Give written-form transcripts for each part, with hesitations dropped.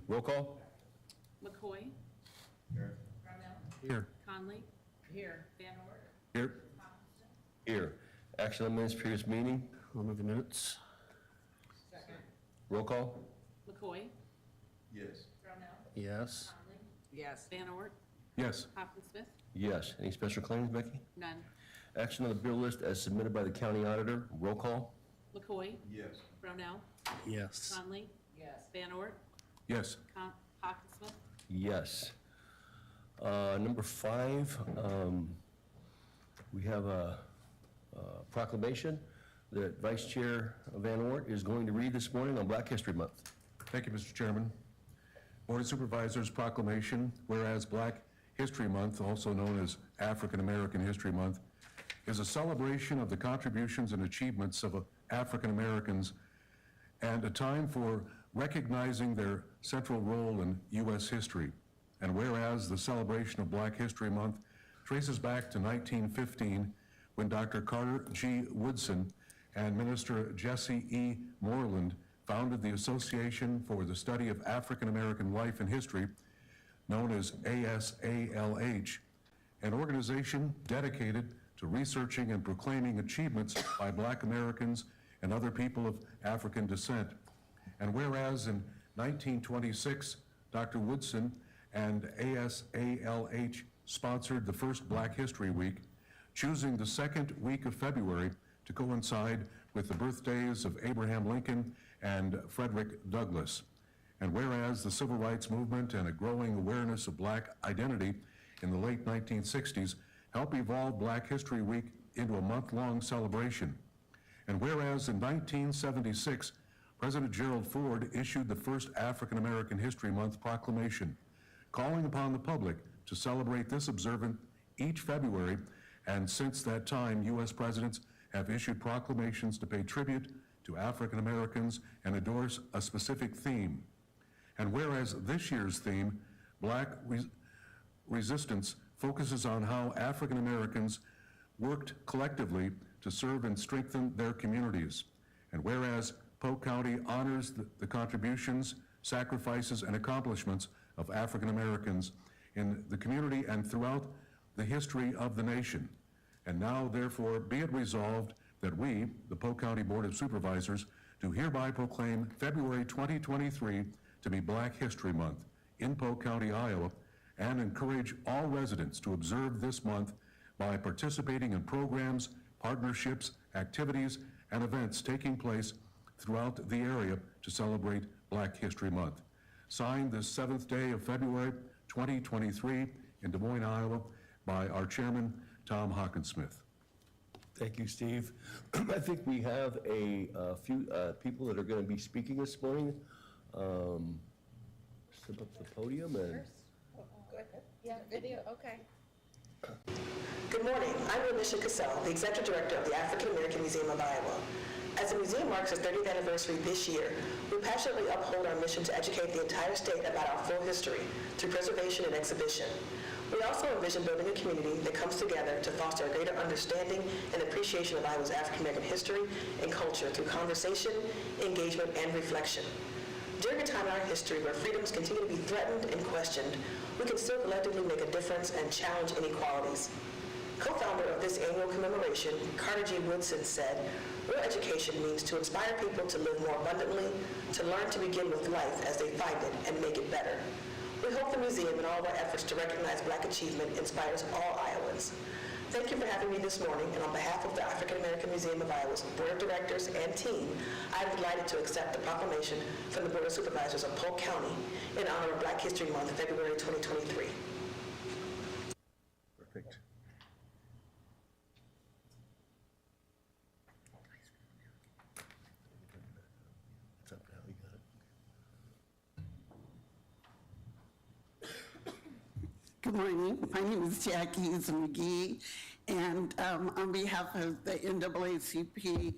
Roll call? McCoy. Here. Brownell. Here. Conley. Here. Van Ort. Here. Here. Action on minutes, previous meeting. I'll move the minutes. Second. Roll call? McCoy. Yes. Brownell. Yes. Conley. Yes. Van Ort. Yes. Hopkins-Smith. Yes. Any special claims, Becky? None. Action on the bill list as submitted by the county auditor. Roll call? McCoy. Yes. Brownell. Yes. Conley. Yes. Van Ort. Yes. Hopkins-Smith. Yes. Number 5, we have a proclamation that Vice Chair Van Ort is going to read this morning on Black History Month. Thank you, Mr. Chairman. Board of Supervisors proclamation, whereas Black History Month, also known as African American History Month, is a celebration of the contributions and achievements of African Americans and a time for recognizing their central role in U.S. history. And whereas the celebration of Black History Month traces back to 1915, when Dr. Carter G. Woodson and Minister Jesse E. Moreland founded the Association for the Study of African American Life and History, known as ASALH, an organization dedicated to researching and proclaiming achievements by Black Americans and other people of African descent. And whereas in 1926, Dr. Woodson and ASALH sponsored the first Black History Week, choosing the second week of February to coincide with the birthdays of Abraham Lincoln and Frederick Douglass. And whereas the Civil Rights Movement and a growing awareness of Black identity in the late 1960s helped evolve Black History Week into a month-long celebration. And whereas in 1976, President Gerald Ford issued the first African American History Month proclamation, calling upon the public to celebrate this observance each February, and since that time, U.S. presidents have issued proclamations to pay tribute to African Americans and endorse a specific theme. And whereas this year's theme, Black Resistance, focuses on how African Americans worked collectively to serve and strengthen their communities. And whereas Polk County honors the contributions, sacrifices, and accomplishments of African Americans in the community and throughout the history of the nation. And now, therefore, be it resolved that we, the Polk County Board of Supervisors, do hereby proclaim February 2023 to be Black History Month in Polk County, Iowa, and encourage all residents to observe this month by participating in programs, partnerships, activities, and events taking place throughout the area to celebrate Black History Month. Signed this 7th day of February 2023 in Des Moines, Iowa, by our chairman, Tom Hawkinsmith. Thank you, Steve. I think we have a few people that are going to be speaking this morning. Step up to the podium and... Go ahead. Yeah, video, okay. Good morning. I'm Renisha Cassell, the Executive Director of the African American Museum of Iowa. As the museum marks its 30th anniversary this year, we passionately uphold our mission to educate the entire state about our full history through preservation and exhibition. We also envision building a community that comes together to foster a greater understanding and appreciation of Iowa's African American history and culture through conversation, engagement, and reflection. During a time in our history where freedoms continue to be threatened and questioned, we can still collectively make a difference and challenge inequalities. Co-founder of this annual commemoration, Carter G. Woodson, said, "Real education means to inspire people to live more abundantly, to learn to begin with life as they find it and make it better." We hope the museum and all of our efforts to recognize Black achievement inspires all Iowans. Thank you for having me this morning, and on behalf of the African American Museum of Iowa's Board of Directors and team, I am delighted to accept the proclamation from the Board of Supervisors of Polk County in honor of Black History Month, February 2023. Perfect. It's up now, you got it. Good morning. My name is Jackie McGee, and on behalf of the NAACP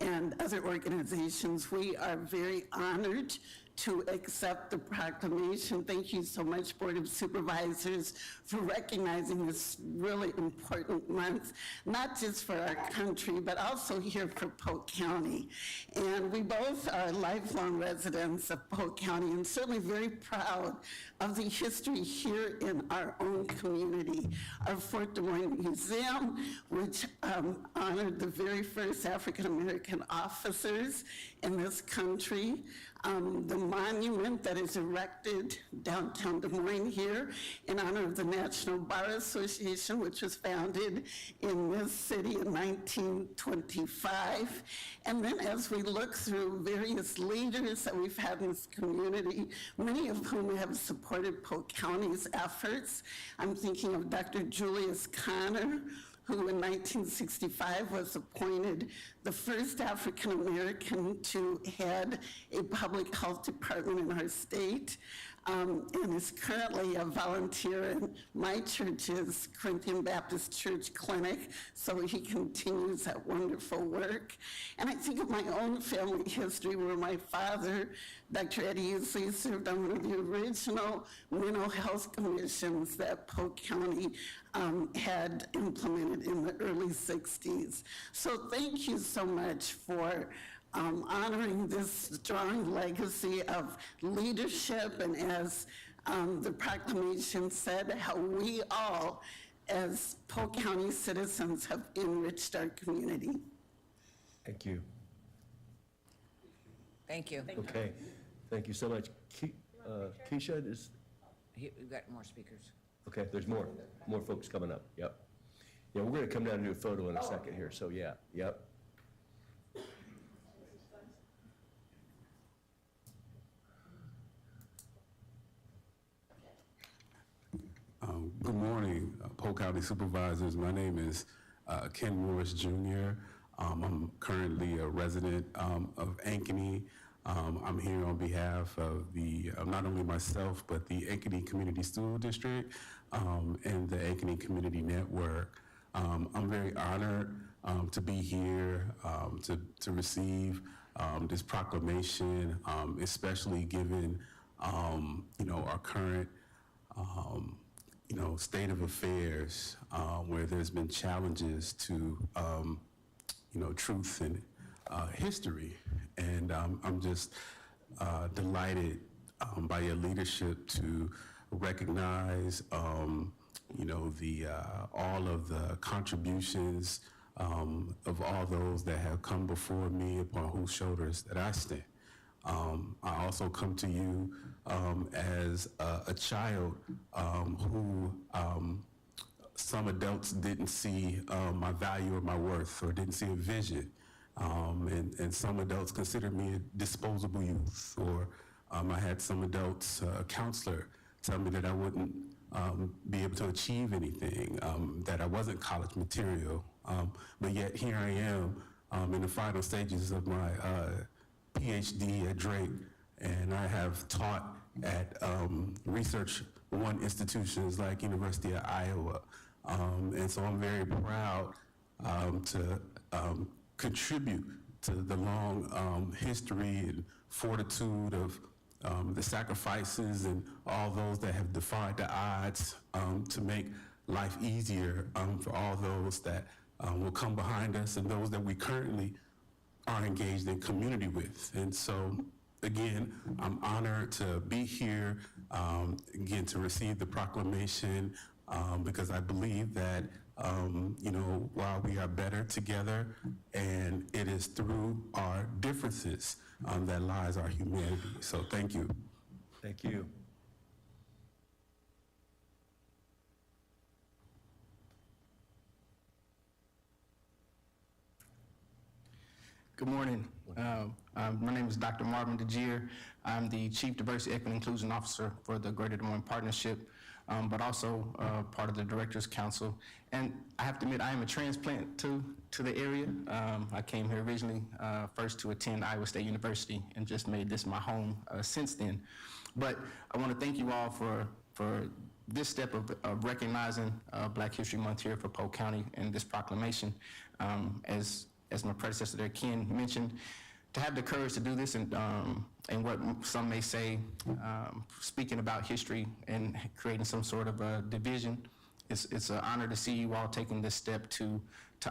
and other organizations, we are very honored to accept the proclamation. Thank you so much, Board of Supervisors, for recognizing this really important month, not just for our country, but also here for Polk County. And we both are lifelong residents of Polk County and certainly very proud of the history here in our own community. Our Fort Des Moines Museum, which honored the very first African-American officers in this country. The monument that is erected downtown Des Moines here in honor of the National Bar Association, which was founded in this city in 1925. And then as we look through various leaders that we've had in this community, many of whom have supported Polk County's efforts, I'm thinking of Dr. Julius Connor, who in 1965 was appointed the first African American to head a public health department in our state, and is currently a volunteer in my church's Corinthian Baptist Church Clinic, so he continues that wonderful work. And I think of my own family history where my father, Dr. Eddie Usley, served on one of the original mental health commissions that Polk County had implemented in the early 60s. So thank you so much for honoring this strong legacy of leadership, and as the proclamation said, how we all, as Polk County citizens, have enriched our community. Thank you. Thank you. Okay, thank you so much. Keisha, We've got more speakers. okay, there's more folks coming up, yep. Yeah, we're gonna come down and do a photo in a second here, so yeah, yep. Good morning, Polk County Supervisors. My name is Ken Morris Jr. I'm currently a resident of Ankeny. I'm here on behalf of the, not only myself, but the Ankeny Community School District and the Ankeny Community Network. I'm very honored to be here to receive this proclamation, especially given, our current state of affairs, where there's been challenges to, truth and history. And I'm just delighted by your leadership to recognize, all of the contributions of all those that have come before me, upon whose shoulders that I stand. I also come to you as a child who some adults didn't see my value or my worth, or didn't see a vision. And some adults considered me a disposable youth, or I had some adults, a counselor, tell me that I wouldn't be able to achieve anything, that I wasn't college material. But yet here I am in the final stages of my PhD at Drake, and I have taught at Research One institutions like University of Iowa. And so I'm very proud to contribute to the long history and fortitude of the sacrifices and all those that have defied the odds to make life easier for all those that will come behind us and those that we currently are engaged in community with. And so, again, I'm honored to be here, again, to receive the proclamation, because I believe that, while we are better together, and it is through our differences that lies our humanity. So thank you. Thank you. Good morning. My name is Dr. Marvin Diggs. I'm the Chief Diversity, Equity, and Inclusion Officer for the Greater Des Moines Partnership, but also part of the Directors Council. And I have to admit, I am a transplant to the area. I came here originally first to attend Iowa State University and just made this my home since then. But I want to thank you all for this step of recognizing Black History Month here for Polk County and this proclamation. As my predecessor there, Ken, mentioned, to have the courage to do this and what some may say, speaking about history and creating some sort of a division, it's an honor to see you all taking this step to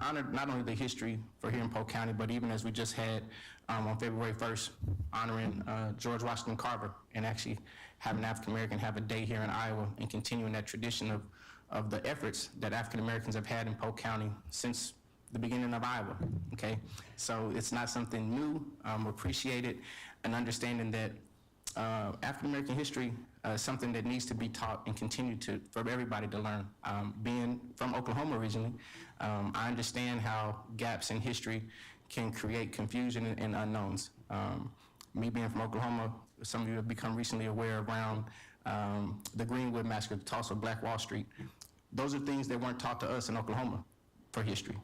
honor not only the history for here in Polk County, but even as we just had on February 1st, honoring George Washington Carver, and actually having African American have a day here in Iowa and continuing that tradition of the efforts that African Americans have had in Polk County since the beginning of Iowa, okay? So it's not something new. We appreciate it, and understanding that African American history is something that needs to be taught and continue for everybody to learn. Being from Oklahoma originally, I understand how gaps in history can create confusion and unknowns. Me being from Oklahoma, some of you have become recently aware around the Greenwood Massacre, the Tulsa Black Wall Street. Those are things that weren't taught to us in Oklahoma for history.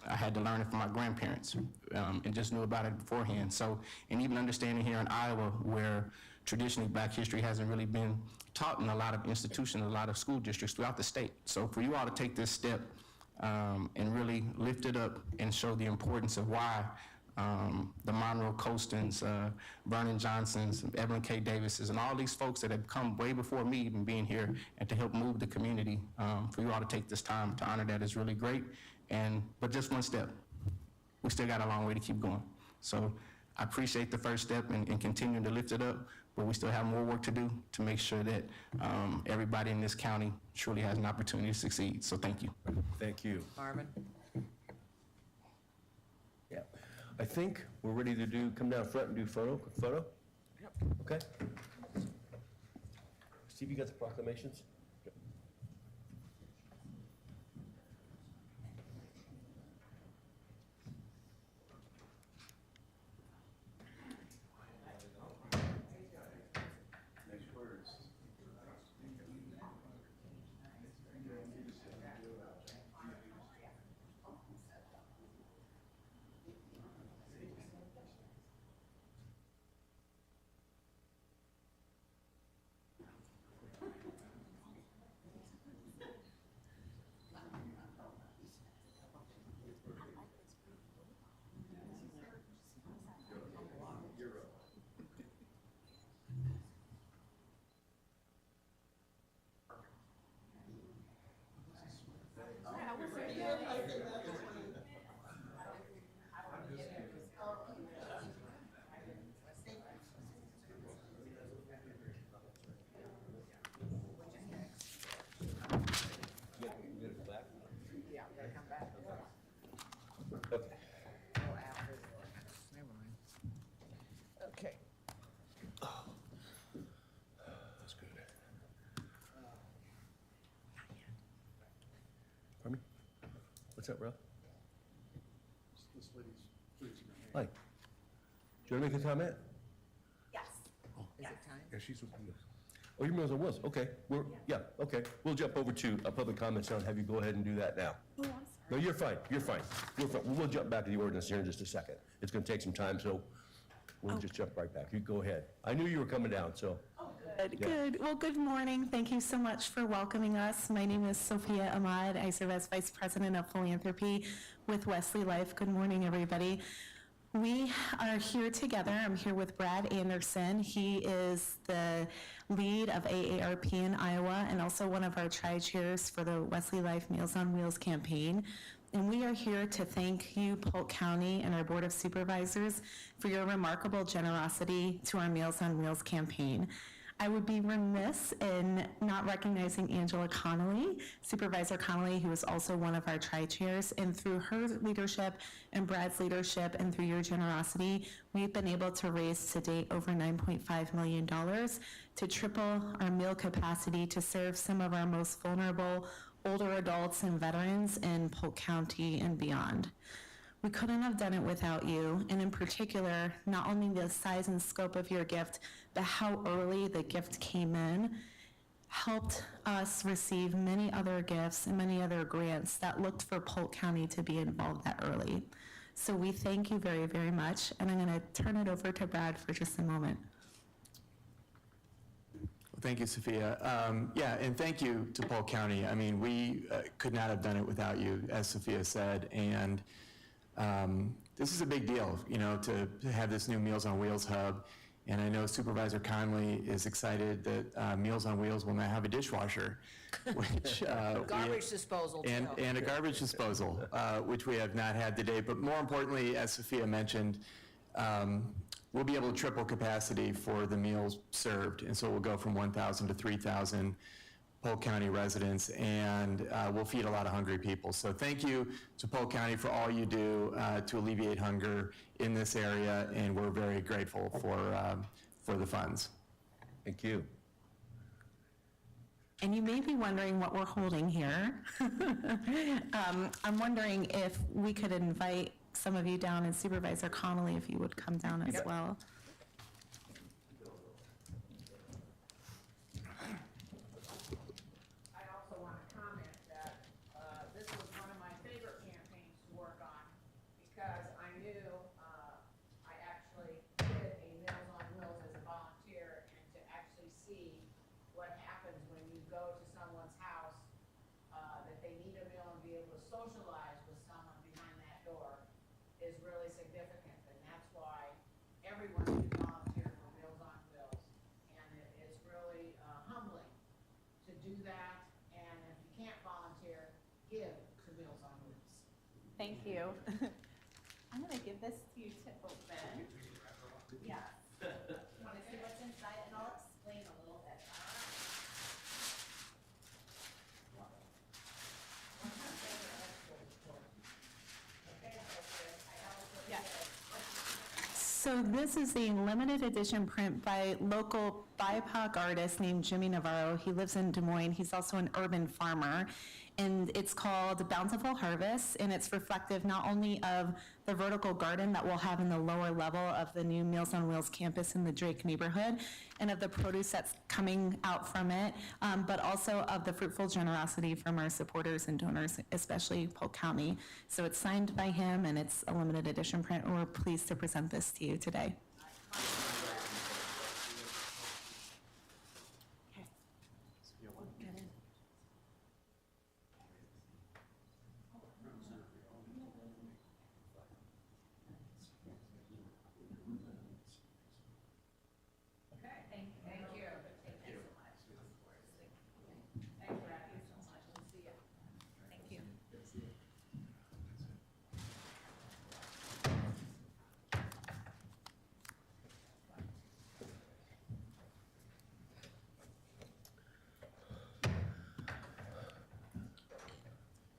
I had to learn it from my grandparents and just knew about it beforehand. So, and even understanding here in Iowa, where traditionally Black history hasn't really been taught in a lot of institutions, a lot of school districts throughout the state. So for you all to take this step and really lift it up and show the importance of why the Monroe Costans, Vernon Johnsons, Evelyn K. Davises, and all these folks that have come way before me even being here, and to help move the community, for you all to take this time to honor that is really great. But just one step. We still got a long way to keep going. So I appreciate the first step and continuing to lift it up, but we still have more work to do to make sure that everybody in this county truly has an opportunity to succeed. So thank you. Thank you. Marvin? Yeah. I think we're ready to come down front and do quick photo? Yep. Okay. Steve, you got the proclamations? Okay. That's good. Pardon me? What's up, Ralph? This lady's raising her Hi. hand. Do you want to make a comment? Yes. Is it time? Yeah, she's with me. Oh, your meals on wheels, okay. Yeah, okay. We'll jump over to public comments now and have you go ahead and do that now. Oh, I'm sorry. No, you're fine, you're fine. We'll jump back to the ordinance here in just a second. It's gonna take some time, so we'll just jump right back. You go ahead. I knew you were coming down, so. Good, Yeah. good. Well, good morning. Thank you so much for welcoming us. My name is Sophia Ahmad. I serve as Vice President of Philanthropy with Wesley Life. Good morning, everybody. We are here together. I'm here with Brad Anderson. He is the lead of AARP in Iowa and also one of our tri-chairs for the Wesley Life Meals on Wheels campaign. And we are here to thank you, Polk County, and our Board of Supervisors for your remarkable generosity to our Meals on Wheels campaign. I would be remiss in not recognizing Angela Connolly, Supervisor Connolly, who is also one of our tri-chairs, and through her leadership and Brad's leadership and through your generosity, we've been able to raise to date over $9.5 million to triple our meal capacity to serve some of our most vulnerable older adults and veterans in Polk County and beyond. We couldn't have done it without you, and in particular, not only the size and scope of your gift, but how early the gift came in, helped us receive many other gifts and many other grants that looked for Polk County to be involved that early. So we thank you very, very much, and I'm gonna turn it over to Brad for just a moment. Thank you, Sophia. Yeah, and thank you to Polk County. I mean, we could not have done it without you, as Sophia said, and This is a big deal, you know, to have this new Meals on Wheels hub. And I know Supervisor Conley is excited that Meals on Wheels will now have a dishwasher, which Garbage disposal, and too. a garbage disposal, which we have not had today. But more importantly, as Sophia mentioned, we'll be able to triple capacity for the meals served, and so we'll go from 1,000 to 3,000 Polk County residents, and we'll feed a lot of hungry people. So thank you to Polk County for all you do to alleviate hunger in this area, and we're very grateful for the funds. Thank you. And you may be wondering what we're holding here. I'm wondering if we could invite some of you down, and Supervisor Connolly, if you would come down as well. I also want to comment that this was one of my favorite campaigns to work on because I knew I actually did a Meals on Wheels as a volunteer, and to actually see what happens when you go to someone's house that they need a meal and be able to socialize with someone behind that door is really significant, and that's why everyone should volunteer for Meals on Wheels. And it's really humbling to do that, and if you can't volunteer, give to Meals on Wheels. Thank you. I'm going to give this to you to open. Yes. Want to see what's inside, and I'll explain a little bit. Yes. So this is a limited edition print by local BIPOC artist named Jimmy Navarro. He lives in Des Moines. He's also an urban farmer. And it's called Bountiful Harvest, and it's reflective not only of the vertical garden that we'll have in the lower level of the new Meals on Wheels campus in the Drake neighborhood, and of the produce that's coming out from it, but also of the fruitful generosity from our supporters and donors, especially Polk County. So it's signed by him, and it's a limited edition print. We're pleased to present this to you today.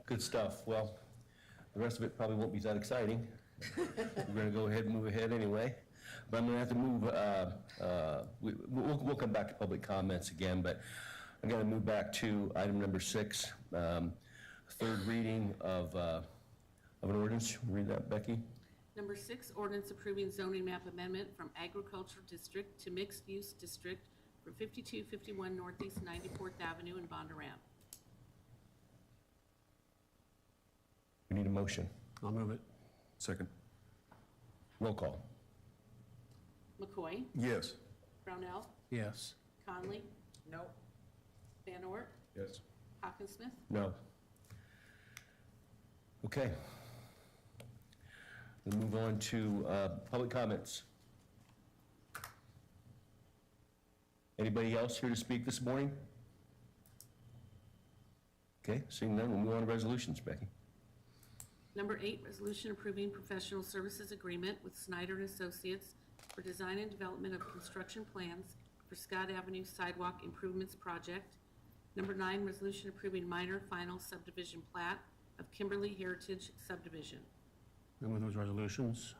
Good stuff. Well, the rest of it probably won't be that exciting. We're going to go ahead and move ahead anyway. But I'm going to have to move, we'll come back to public comments again, but I'm going to move back to item number 6, third reading of an ordinance. Read that, Becky. Number 6, ordinance approving zoning map amendment from agricultural district to mixed use district for 5251 Northeast 94th Avenue in Bondurant. We need a motion. I'll move it. Second. Roll call. McCoy, Yes. Brownell, Yes. Conley, No. Van Ort, Yes. Hawkinsmith. No. Okay. We'll move on to public comments. Anybody else here to speak this morning? Okay, seeing none, we'll move on to resolutions, Becky. Number 8, resolution approving professional services agreement with Snyder and Associates for design and development of construction plans for Scott Avenue Sidewalk Improvements Project. Number 9, resolution approving minor final subdivision plat of Kimberly Heritage Subdivision. Move those resolutions.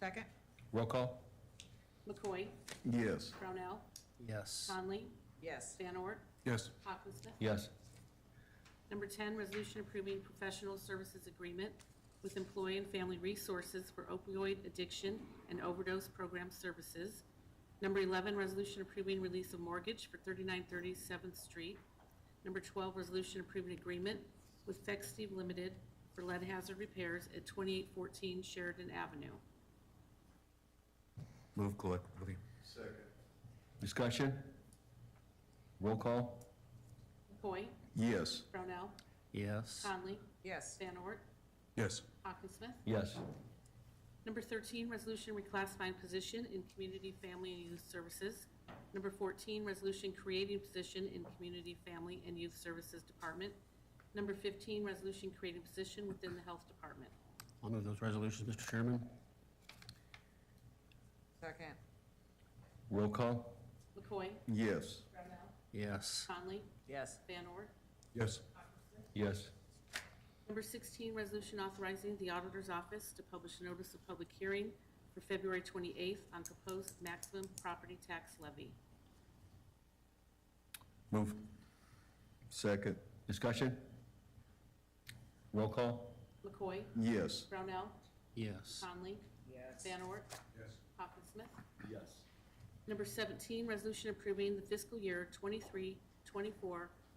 Second? Roll call? McCoy, Yes. Brownell, Yes. Conley, Yes. Van Ort, Yes. Hawkinsmith. Yes. Number 10, resolution approving professional services agreement with Employee and Family Resources for opioid addiction and overdose program services. Number 11, resolution approving release of mortgage for 3930 7th Street. Number 12, resolution approving agreement with Feck Steve Limited for lead hazard repairs at 2814 Sheridan Avenue. Move collectively. Second. Discussion? Roll call? McCoy, Yes. Brownell, Yes. Conley, Yes. Van Ort, Yes. Hawkinsmith. Yes. Number 13, resolution reclassifying position in Community, Family, and Youth Services. Number 14, resolution creating position in Community, Family, and Youth Services Department. Number 15, resolution creating position within the Health Department. I'll move those resolutions, Mr. Chairman. Second. Roll call? McCoy? Yes. Brownell? Yes. Conley? Yes. Van Ort? Yes. Yes. Number 16, resolution authorizing the Auditor's Office to publish a notice of public hearing for February 28th on proposed maximum property tax levy. Move. Second. Discussion? Roll call? McCoy? Yes. Brownell? Yes. Conley? Yes. Van Ort? Yes. Hawkinsmith. Yes. Number 17, resolution approving the fiscal year 23-24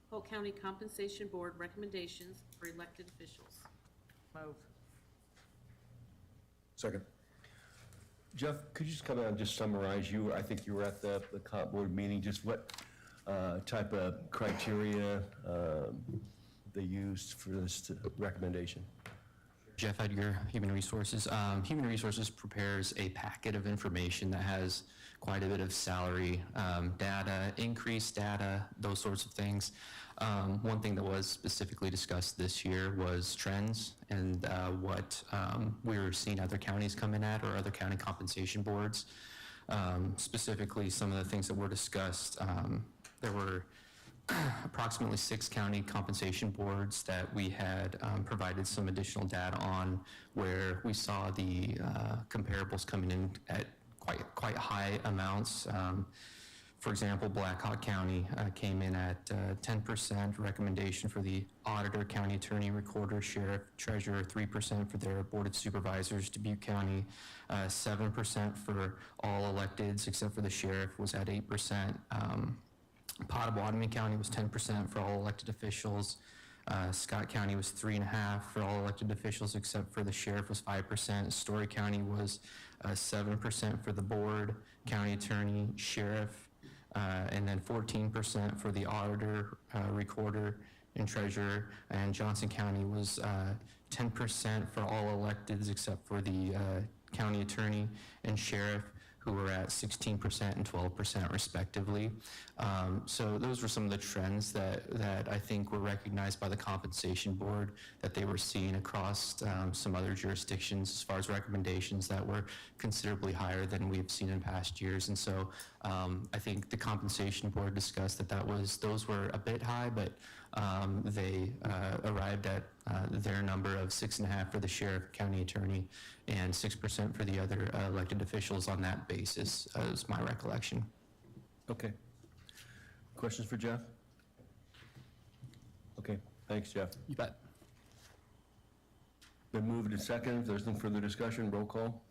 Polk County Compensation Board recommendations for elected officials. Move. Second. Jeff, could you just come out and just summarize, I think you were at the comp board meeting, just what type of criteria they used for this recommendation? Jeff Edgar, Human Resources. Human Resources prepares a packet of information that has quite a bit of salary data, increased data, those sorts of things. One thing that was specifically discussed this year was trends and what we were seeing other counties come in at or other county compensation boards. Specifically, some of the things that were discussed, there were approximately 6 county compensation boards that we had provided some additional data on, where we saw the comparables coming in at quite high amounts. For example, Black Hawk County came in at 10% recommendation for the auditor, county attorney, recorder, sheriff, treasurer, 3% for their board of supervisors. Dubuque County, 7% for all electeds except for the sheriff was at 8%. Pottawatomie County was 10% for all elected officials. Scott County was 3.5% for all elected officials except for the sheriff was 5%. Story County was 7% for the board, county attorney, sheriff, and then 14% for the auditor, recorder, and treasurer. And Johnson County was 10% for all electeds except for the county attorney and sheriff, who were at 16% and 12% respectively. So those were some of the trends that I think were recognized by the compensation board that they were seeing across some other jurisdictions as far as recommendations that were considerably higher than we've seen in past years. And so I think the compensation board discussed that those were a bit high, but they arrived at their number of 6.5% for the sheriff, county attorney, and 6% for the other elected officials on that basis, is my recollection. Okay. Questions for Jeff? Okay, thanks, Jeff. You bet. Been moved and seconded. If there's no further discussion, roll call?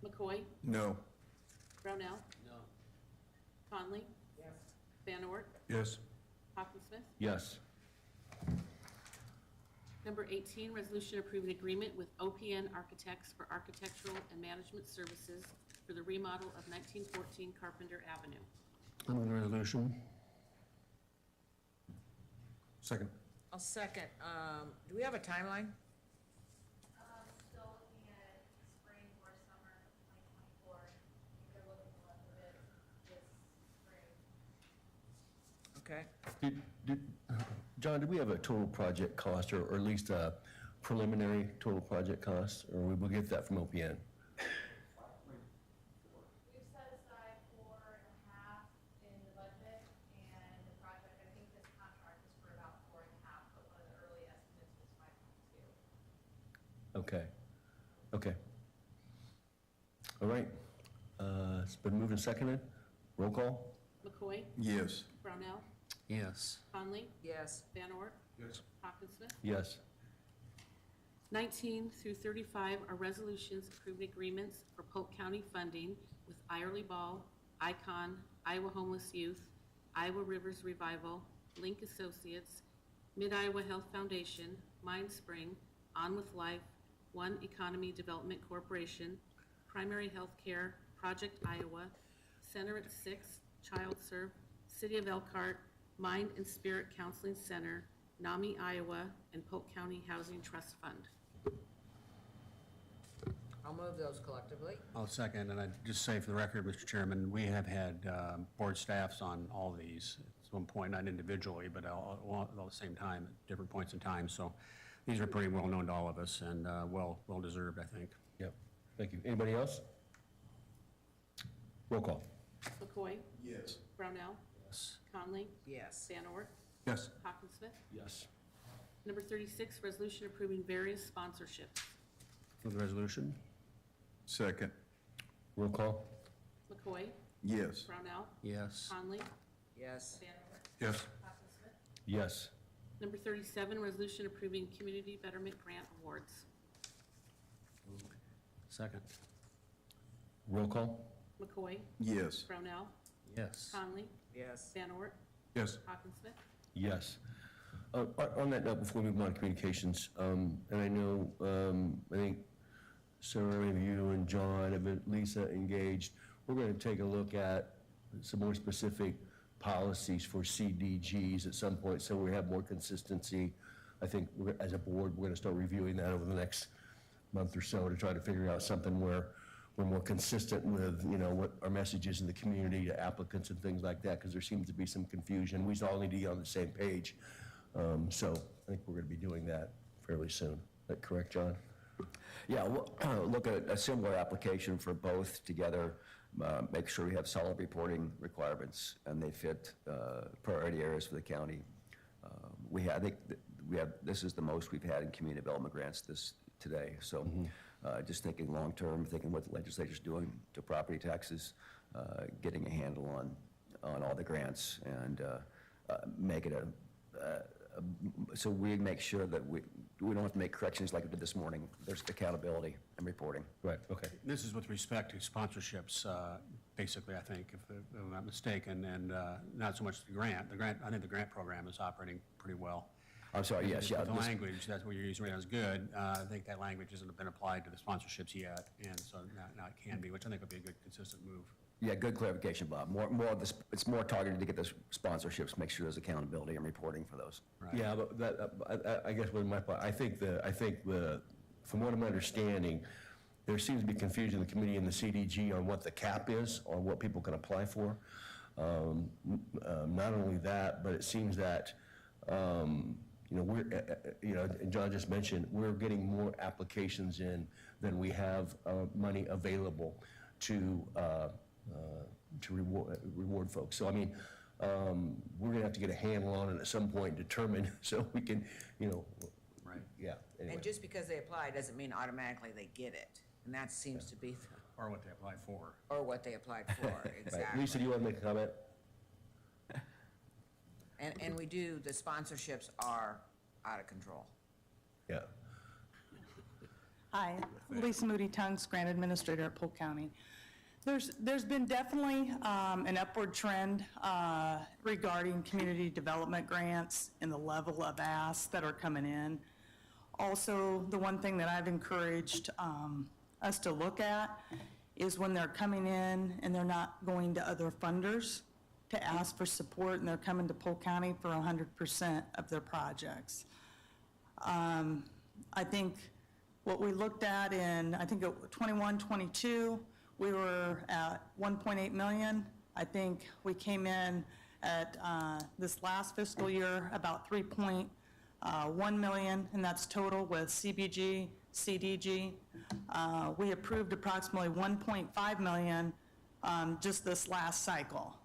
McCoy? No. Brownell? No. Conley? Yes. Van Ort? Yes. Hawkinsmith. Yes. Number 18, resolution approving agreement with OPN Architects for architectural and management services for the remodel of 1914 Carpenter Avenue. I'll move the resolution. Second. I'll second. Do we have a timeline? Still looking at spring or summer of 2024. They're looking to let the bid this spring. Okay. John, do we have a total project cost, or at least a preliminary total project cost, or we will get that from OPN? We've set aside 4.5 in the budget, and the project, I think this contract is for about 4.5, but one of the early estimates was 5.2. Okay. Okay. All right. It's been moved and seconded. Roll call? McCoy? Yes. Brownell? Yes. Conley? Yes. Van Ort? Yes. Hawkinsmith. Yes. 19 through 35 are resolutions approving agreements for Polk County funding with Irely Ball, Icon, Iowa Homeless Youth, Iowa Rivers Revival, Link Associates, Mid-Iowa Health Foundation, Mind Spring, On With Life, One Economy Development Corporation, Primary Health Care, Project Iowa, Center at 6, Child Serve, City of Elkhart, Mind and Spirit Counseling Center, NAMI Iowa, and Polk County Housing Trust Fund. I'll move those collectively. I'll second, and I just say for the record, Mr. Chairman, we have had board staffs on all of these at one point, not individually, but all at the same time, at different points in time. So these are pretty well known to all of us and well deserved, I think. Yep, thank you. Anybody else? Roll call. McCoy? Yes. Brownell? Yes. Conley? Yes. Van Ort? Yes. Hawkinsmith? Yes. Number 36, resolution approving various sponsorships. For the resolution? Second. Roll call. McCoy? Yes. Brownell? Yes. Conley? Yes. Van Ort? Yes. Hawkinsmith? Yes. Number 37, resolution approving community betterment grant awards. Second. Roll call. McCoy? Yes. Brownell? Yes. Conley? Yes. Van Ort? Yes. Hawkinsmith? Yes. On that note, before we move on to communications, and I know, I think Sarah, maybe you and John, have been, Lisa, engaged. We're going to take a look at some more specific policies for CDGs at some point, so we have more consistency. I think as a board, we're going to start reviewing that over the next month or so to try to figure out something where we're more consistent with, you know, what our message is in the community to applicants and things like that, because there seems to be some confusion. We all need to get on the same page. So I think we're going to be doing that fairly soon. Is that correct, John? Yeah, we'll look at a similar application for both together, make sure we have solid reporting requirements and they fit priority areas for the county. I think this is the most we've had in community development grants today. So just thinking long-term, thinking what the legislature's doing to property taxes, getting a handle on all the grants and make it so we make sure that we don't have to make corrections like we did this morning. There's accountability and reporting. Right, okay. This is with respect to sponsorships, basically, I think, if I'm not mistaken, and not so much the grant. I think the grant program is operating pretty well. I'm sorry, yes, yeah. The language, that's what you're using right now is good. I think that language hasn't been applied to the sponsorships yet, and so now it can be, which I think would be a good, consistent move. Yeah, good clarification, Bob. More of this, it's more targeted to get the sponsorships, make sure there's accountability and reporting for those. Right. Yeah, but that, I guess with my, I think from what I'm understanding, there seems to be confusion in the committee and the CDG on what the cap is, or what people can apply for. Not only that, but it seems that, you know, and John just mentioned, we're getting more applications in than we have money available to reward folks. So, I mean, we're gonna have to get a handle on it at some point and determine so we can, you know. Right. Yeah, anyway. And just because they apply doesn't mean automatically they get it. And that seems to be, Or what they applied for. or what they applied for, Right. exactly. Lisa, do you want to make a comment? And we do, the sponsorships are out of control. Yeah. Hi, Lisa Moody Tunks, Grant Administrator at Polk County. There's been definitely an upward trend regarding community development grants and the level of asks that are coming in. Also, the one thing that I've encouraged us to look at is when they're coming in and they're not going to other funders to ask for support and they're coming to Polk County for 100% of their projects. I think what we looked at in, I think 21, 22, we were at 1.8 million. I think we came in at this last fiscal year about 3.1 million, and that's total with CBG, CDG. We approved approximately 1.5 million just this last cycle.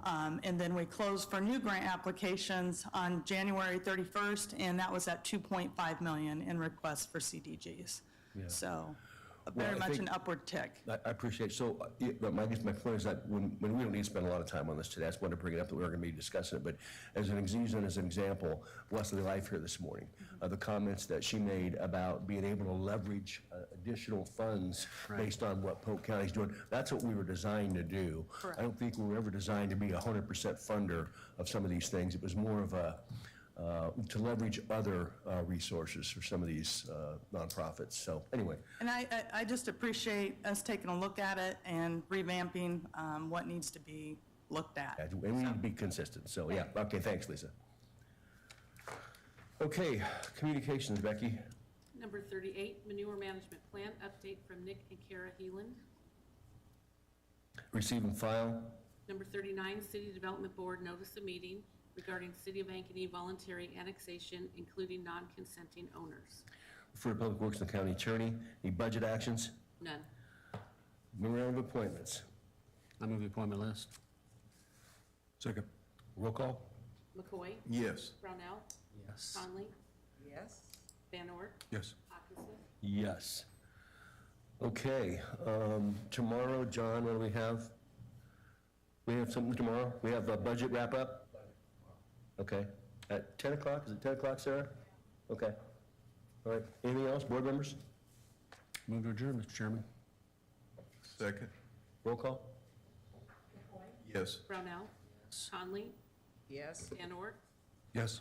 And then we closed for new grant applications on January 31st, and that was at 2.5 million in requests for CDGs. Yeah. So Well, very I much think- an upward tick. I appreciate it. So, I guess my point is that when we don't need to spend a lot of time on this today, I just wanted to bring it up that we're going to be discussing it. But as an example, Wesley Life here this morning, the comments that she made about being able to leverage additional funds based on what Polk County's doing, that's what we were designed to do. Correct. I don't think we were ever designed to be 100% funder of some of these things. It was more of a, to leverage other resources for some of these nonprofits. So anyway. And I just appreciate us taking a look at it and revamping what needs to be looked at. And we need to be consistent, so yeah, okay, thanks, Lisa. Okay, communications, Becky. Number 38, manure management plan update from Nick and Kara Heelan. Receive and file. Number 39, City Development Board notice of meeting regarding City of Ankeny voluntary annexation, including non-consenting owners. Refer to Public Works and County Attorney. Any budget actions? None. Memorandum of appointments. I move the appointment list. Second. Roll call. McCoy? Yes. Brownell? Yes. Conley? Yes? Van Ort? Yes. Hawkinson? Yes. Okay, tomorrow, John, what do we have? We have something tomorrow? We have a budget wrap-up? Okay, at 10 o'clock? Is it 10 o'clock, Sarah? Okay. All right, anything else, board members? Move to adjourn, Mr. Chairman. Second. Roll call? Yes. Brownell? Conley? Yes? Van Ort? Yes.